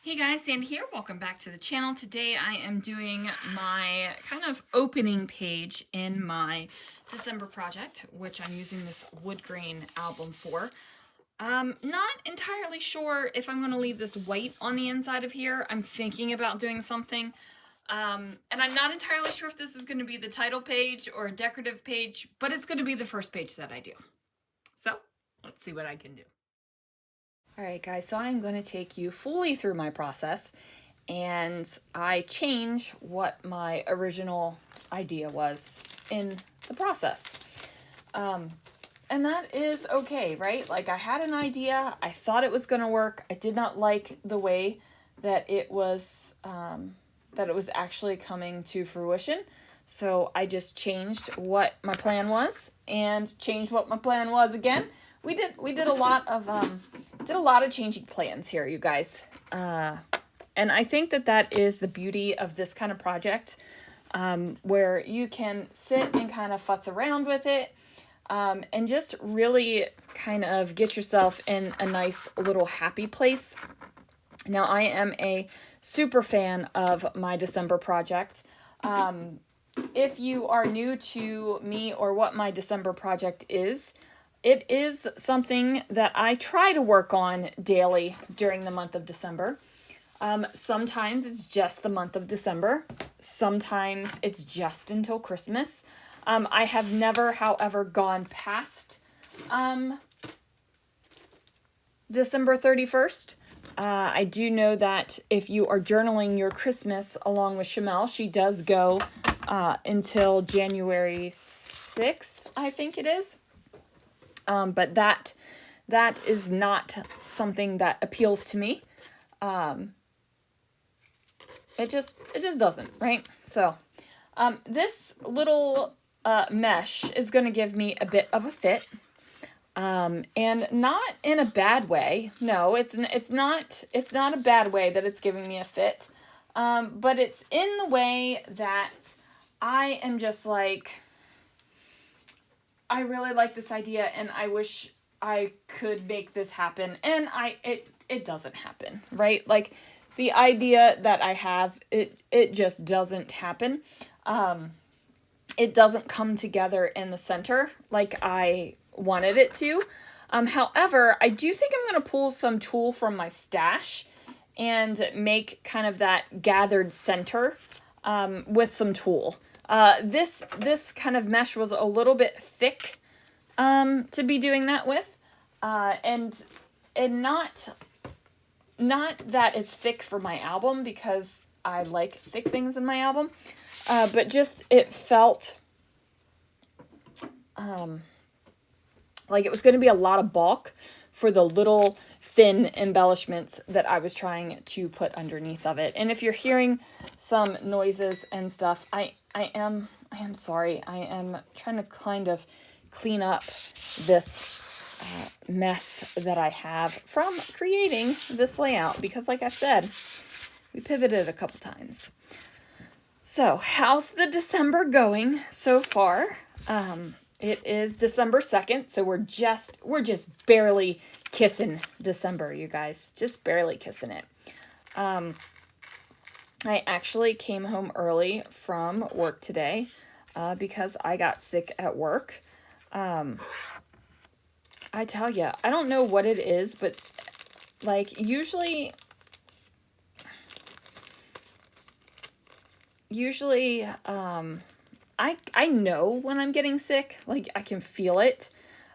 Hey guys, Sandy here. Welcome back to the channel. Today I am doing my kind of opening page in my December project, which I'm using this wood grain album for. Not entirely sure if I'm going to leave this white on the inside of here. I'm thinking about doing something. And I'm not entirely sure if this is going to be the title page or a decorative page, but it's going to be the first page that I do. So, let's see what I can do. Alright guys, so I'm going to take you fully through my process, and I change what my original idea was in the process. And that is okay, right? Like, I had an idea, I thought it was going to work, I did not like the way that it was actually coming to fruition. So I just changed what my plan was and changed what my plan was again. We did a lot of changing plans here, you guys. And I think that is the beauty of this kind of project, where you can sit and kind of futz around with it, and just really kind of get yourself in a nice little happy place. Now, I am a super fan of my December project. If you are new to me or what my December project is, it is something that I try to work on daily during the month of December. Sometimes it's just the month of December. Sometimes it's just until Christmas. I have never, however, gone past December 31st. I do know that if you are journaling your Christmas along with Shamel, she does go until January 6th, I think it is. But that is not something that appeals to me. It just doesn't, right? So this little mesh is going to give me a bit of a fit. And not in a bad way. No, it's not a bad way that it's giving me a fit. But it's in the way that I am just like, I really like this idea and I wish I could make this happen. And it doesn't happen, right? Like, the idea that I have, it just doesn't happen. It doesn't come together in the center like I wanted it to. However, I do think I'm going to pull some tulle from my stash and make kind of that gathered center with some tulle. This kind of mesh was a little bit thick to be doing that with, and not that it's thick for my album, because I like thick things in my album, but just it felt like it was going to be a lot of bulk for the little thin embellishments that I was trying to put underneath of it. And if you're hearing some noises and stuff, I am sorry. I am trying to kind of clean up this mess that I have from creating this layout, because like I said, we pivoted a couple times. So how's the December going so far? It is December 2nd, so we're just barely kissing December, you guys. Just barely kissing it. I actually came home early from work today because I got sick at work. I tell you, I don't know what it is, but like usually I know when I'm getting sick. Like, I can feel it.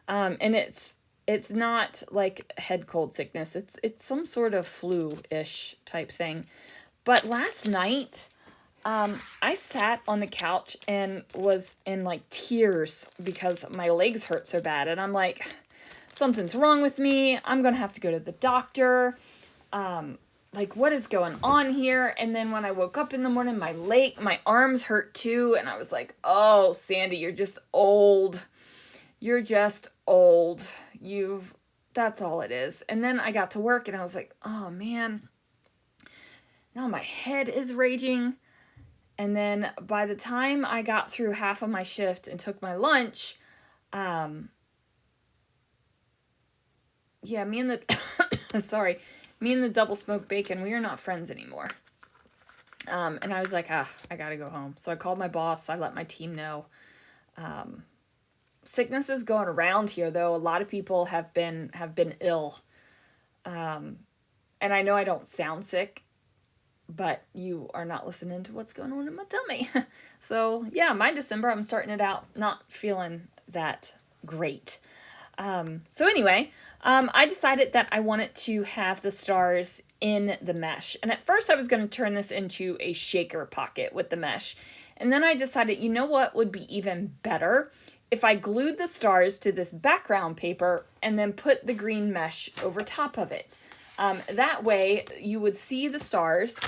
And it's not like head cold sickness. It's some sort of flu-ish type thing. But last night, I sat on the couch and was in like tears because my legs hurt so bad. And I'm like, something's wrong with me. I'm going to have to go to the doctor. Like, what is going on here? And then when I woke up in the morning, my arms hurt too. And I was like, oh, Sandy, you're just old. You're just old. That's all it is. And then I got to work and I was like, oh man, now my head is raging. And then by the time I got through half of my shift and took my lunch, me and me and the double smoked bacon, we are not friends anymore. And I was like, I gotta go home. So I called my boss. I let my team know. Sickness is going around here, though. A lot of people have been ill. And I know I don't sound sick, but you are not listening to what's going on in my tummy. So yeah, my December, I'm starting it out not feeling that great. So anyway, I decided that I wanted to have the stars in the mesh. And at first I was going to turn this into a shaker pocket with the mesh. And then I decided, you know what would be even better? If I glued the stars to this background paper and then put the green mesh over top of it. That way you would see the stars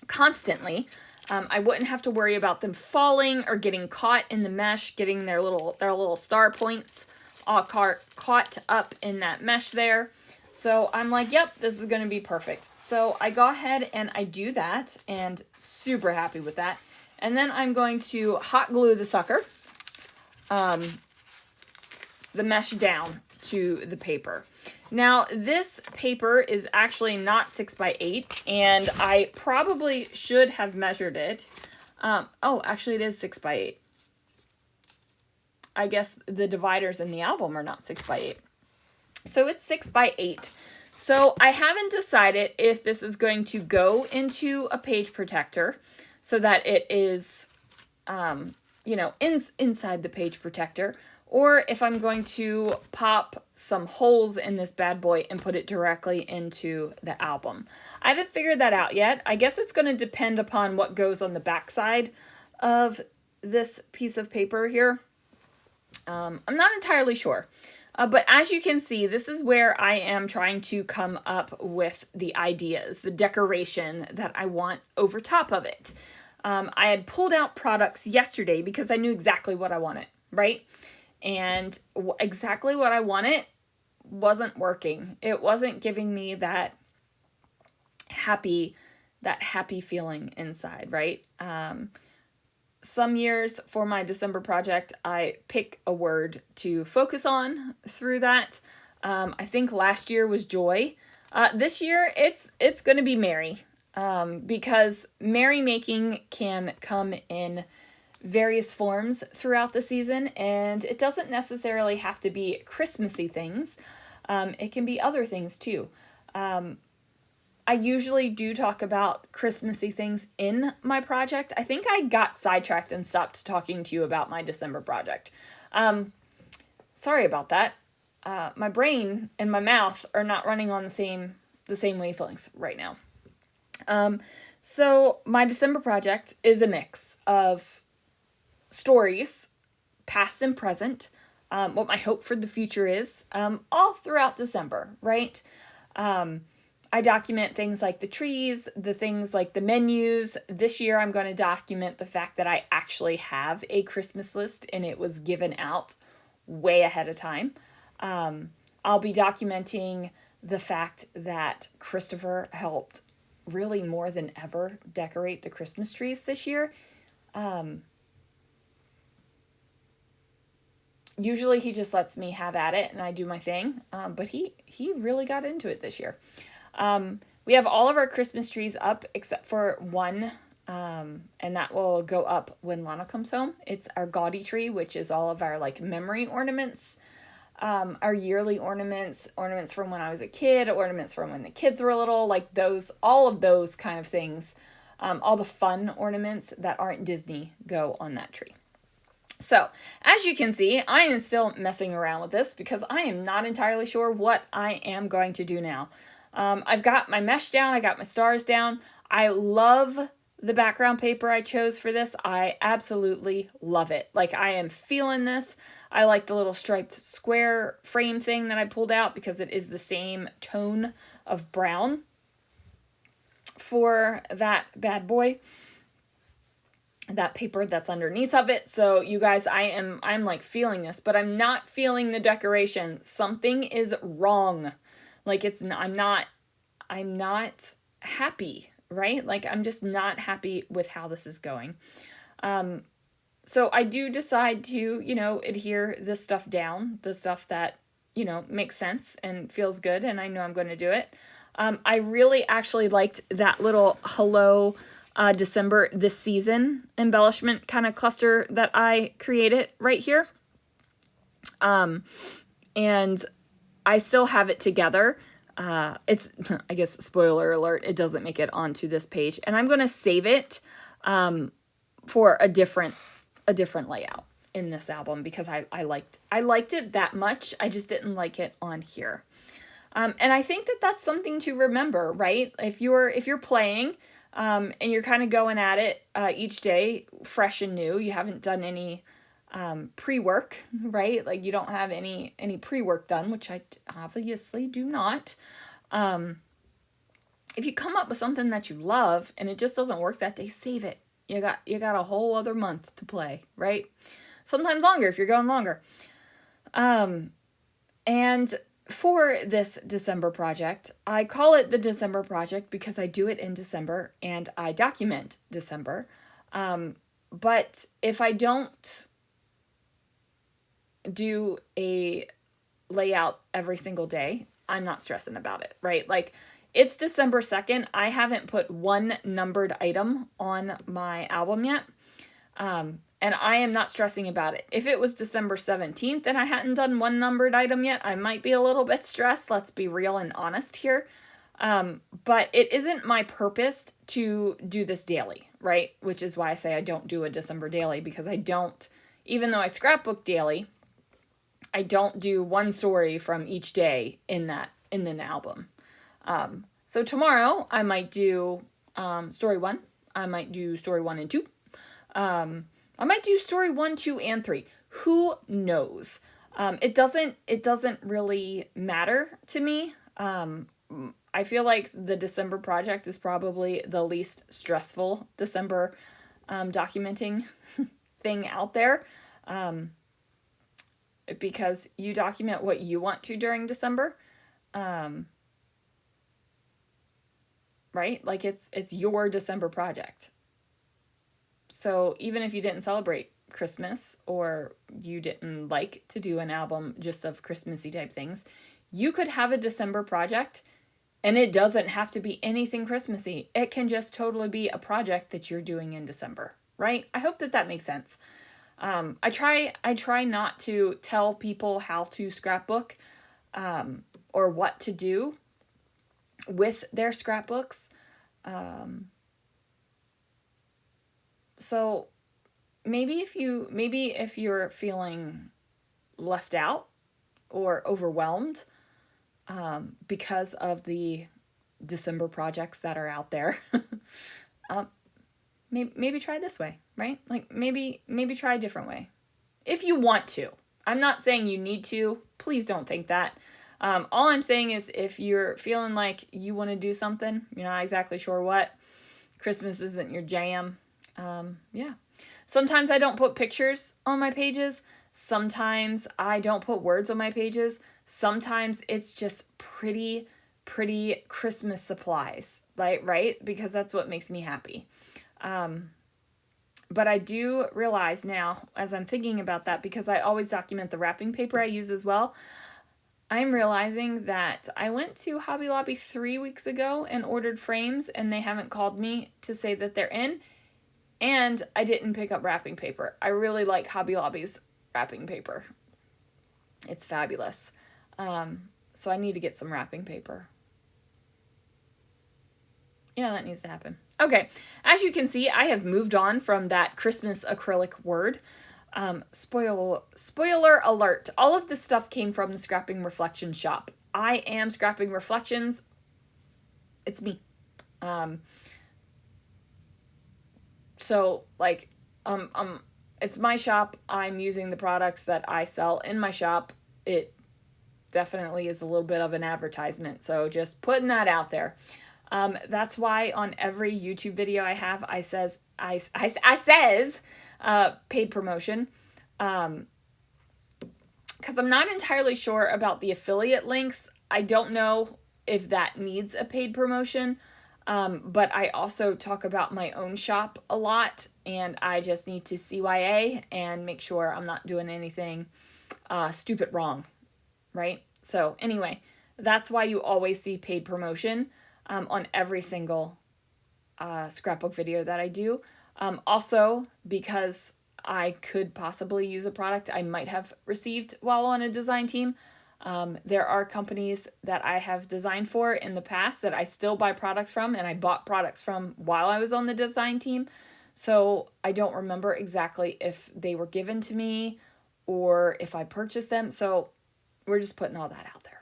constantly. I wouldn't have to worry about them falling or getting caught in the mesh, getting their little star points all caught up in that mesh there. So I'm like, yep, this is going to be perfect. So I go ahead and I do that, and super happy with that. And then I'm going to hot glue the sucker, the mesh down to the paper. Now, this paper is actually not 6x8, and I probably should have measured it. Oh, actually it is 6x8. I guess the dividers in the album are not 6x8. So it's 6x8. So I haven't decided if this is going to go into a page protector so that it is, you know, inside the page protector, or if I'm going to pop some holes in this bad boy and put it directly into the album. I haven't figured that out yet. I guess it's going to depend upon what goes on the backside of this piece of paper here. I'm not entirely sure. But as you can see, this is where I am trying to come up with the ideas, the decoration that I want over top of it. I had pulled out products yesterday because I knew exactly what I wanted, right? And exactly what I wanted wasn't working. It wasn't giving me that happy feeling inside, right? Some years for my December project, I pick a word to focus on through that. I think last year was joy. This year, it's going to be merry, because merrymaking can come in various forms throughout the season, and it doesn't necessarily have to be Christmassy things. It can be other things too. I usually do talk about Christmassy things in my project. I think I got sidetracked and stopped talking to you about my December project. Sorry about that. My brain and my mouth are not running on the same wavelength right now. So my December project is a mix of stories, past and present, what my hope for the future is, all throughout December, right? I document things like the trees, the things like the menus. This year I'm going to document the fact that I actually have a Christmas list and it was given out way ahead of time. I'll be documenting the fact that Christopher helped really more than ever decorate the Christmas trees this year. Usually he just lets me have at it and I do my thing, but he really got into it this year. We have all of our Christmas trees up except for one, and that will go up when Lana comes home. It's our gaudy tree, which is all of our like memory ornaments, our yearly ornaments from when I was a kid, ornaments from when the kids were little, like those, all of those kind of things. All the fun ornaments that aren't Disney go on that tree. So, as you can see, I am still messing around with this because I am not entirely sure what I am going to do now. I've got my mesh down, I got my stars down. I love the background paper I chose for this. I absolutely love it. Like, I am feeling this. I like the little striped square frame thing that I pulled out because it is the same tone of brown for that bad boy, that paper that's underneath of it. So you guys, I'm like feeling this, but I'm not feeling the decoration. Something is wrong. Like I'm not happy, right? Like I'm just not happy with how this is going. So I do decide to, you know, adhere this stuff down, the stuff that, you know, makes sense and feels good, and I know I'm going to do it. I really actually liked that little Hello December This Season embellishment kind of cluster that I created right here. And I still have it together. It's, I guess, spoiler alert, it doesn't make it onto this page. And I'm going to save it for a different layout in this album because I liked it that much. I just didn't like it on here. And I think that that's something to remember, right? If you're playing and you're kind of going at it each day, fresh and new, you haven't done any pre-work, right? Like you don't have any pre-work done, which I obviously do not. If you come up with something that you love and it just doesn't work that day, save it. You got a whole other month to play, right? Sometimes longer if you're going longer. And for this December project, I call it the December project because I do it in December and I document December. But if I don't do a layout every single day, I'm not stressing about it, right? Like it's December 2nd. I haven't put one numbered item on my album yet. And I am not stressing about it. If it was December 17th and I hadn't done one numbered item yet, I might be a little bit stressed. Let's be real and honest here. But it isn't my purpose to do this daily, right? Which is why I say I don't do a December daily, because I don't, even though I scrapbook daily, I don't do one story from each day in an album. So tomorrow I might do story 1. I might do story 1 and 2. I might do story 1, 2, and 3. Who knows? It doesn't really matter to me. I feel like the December project is probably the least stressful December documenting thing out there. Because you document what you want to during December. Right? Like it's your December project. So even if you didn't celebrate Christmas or you didn't like to do an album just of Christmassy type things, you could have a December project and it doesn't have to be anything Christmassy. It can just totally be a project that you're doing in December, right? I hope that makes sense. I try not to tell people how to scrapbook or what to do with their scrapbooks. So maybe if you're feeling left out or overwhelmed because of the December projects that are out there, maybe try this way, right? Like maybe try a different way if you want to. I'm not saying you need to. Please don't think that. All I'm saying is if you're feeling like you want to do something, you're not exactly sure what, Christmas isn't your jam. Yeah. Sometimes I don't put pictures on my pages. Sometimes I don't put words on my pages. Sometimes it's just pretty Christmas supplies, right? Because that's what makes me happy. But I do realize now, as I'm thinking about that, because I always document the wrapping paper I use as well, I'm realizing that I went to Hobby Lobby 3 weeks ago and ordered frames, and they haven't called me to say that they're in. And I didn't pick up wrapping paper. I really like Hobby Lobby's wrapping paper. It's fabulous. So I need to get some wrapping paper. Yeah, that needs to happen. Okay, as you can see, I have moved on from that Christmas acrylic word. Spoiler alert. All of this stuff came from the Scrapping Reflections shop. I am Scrapping Reflections. It's me. So like, it's my shop. I'm using the products that I sell in my shop. It definitely is a little bit of an advertisement. So just putting that out there. That's why on every YouTube video I have, I says paid promotion. Because I'm not entirely sure about the affiliate links. I don't know if that needs a paid promotion. But I also talk about my own shop a lot, and I just need to CYA and make sure I'm not doing anything stupid wrong, right? So anyway, That's why you always see paid promotion on every single scrapbook video that I do. Also, because I could possibly use a product I might have received while on a design team. There are companies that I have designed for in the past that I still buy products from, and I bought products from while I was on the design team. So I don't remember exactly if they were given to me or if I purchased them. So we're just putting all that out there.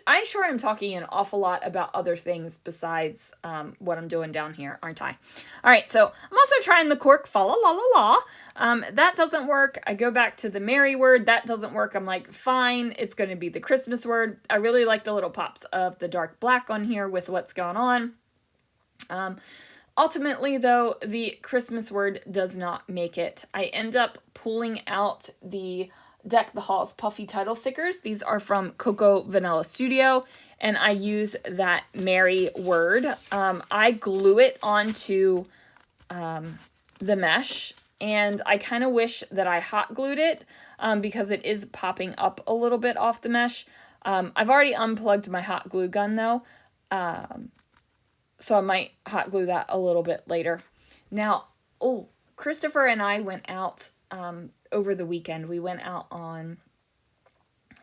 I'm sure I'm talking an awful lot about other things besides what I'm doing down here, aren't I? All right, so I'm also trying the cork fa la la la la. That doesn't work. I go back to the merry word. That doesn't work. I'm like, fine, it's going to be the Christmas word. I really like the little pops of the dark black on here with what's going on. Ultimately, though, the Christmas word does not make it. I end up pulling out the Deck the Halls puffy title stickers. These are from Cocoa Vanilla Studio, and I use that merry word. I glue it onto the mesh, and I kind of wish that I hot glued it because it is popping up a little bit off the mesh. I've already unplugged my hot glue gun though, so I might hot glue that a little bit later. Now, Christopher and I went out over the weekend. We went out on,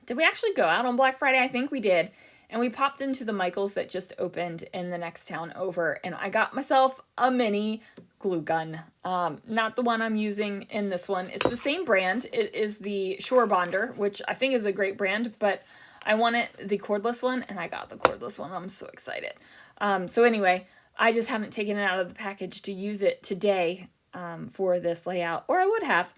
did we actually go out on Black Friday? I think we did. And we popped into the Michaels that just opened in the next town over, and I got myself a mini glue gun. Not the one I'm using in this one. It's the same brand. It is the Shore Bonder, which I think is a great brand, but I wanted the cordless one, and I got the cordless one. I'm so excited. So anyway, I just haven't taken it out of the package to use it today for this layout, or I would have.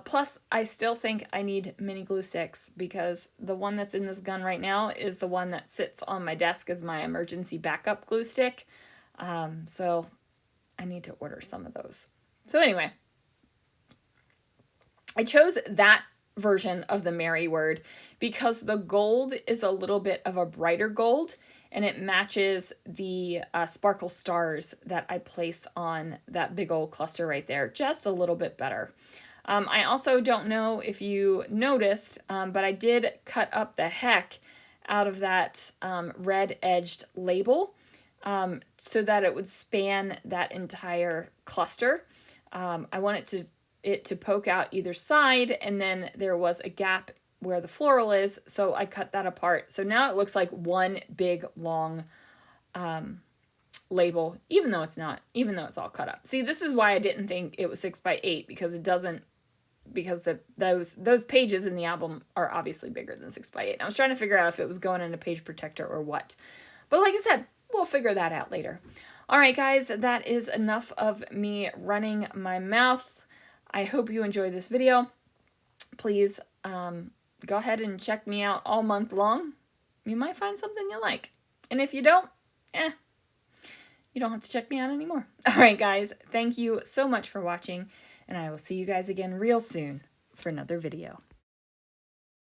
Plus, I still think I need mini glue sticks because the one that's in this gun right now is the one that sits on my desk as my emergency backup glue stick. So I need to order some of those. So anyway, I chose that version of the merry word because the gold is a little bit of a brighter gold, and it matches the sparkle stars that I placed on that big old cluster right there just a little bit better. I also don't know if you noticed, but I did cut up the heck out of that red-edged label so that it would span that entire cluster. I wanted it to poke out either side, and then there was a gap where the floral is, so I cut that apart. So now it looks like one big, long label, even though it's not, even though it's all cut up. See, this is why I didn't think it was 6x8, because it doesn't, because those pages in the album are obviously bigger than 6x8. I was trying to figure out if it was going in a page protector or what. But like I said, we'll figure that out later. All right, guys, that is enough of me running my mouth. I hope you enjoyed this video. Please go ahead and check me out all month long. You might find something you like. And if you don't, you don't have to check me out anymore. All right, guys, thank you so much for watching, and I will see you guys again real soon for another video.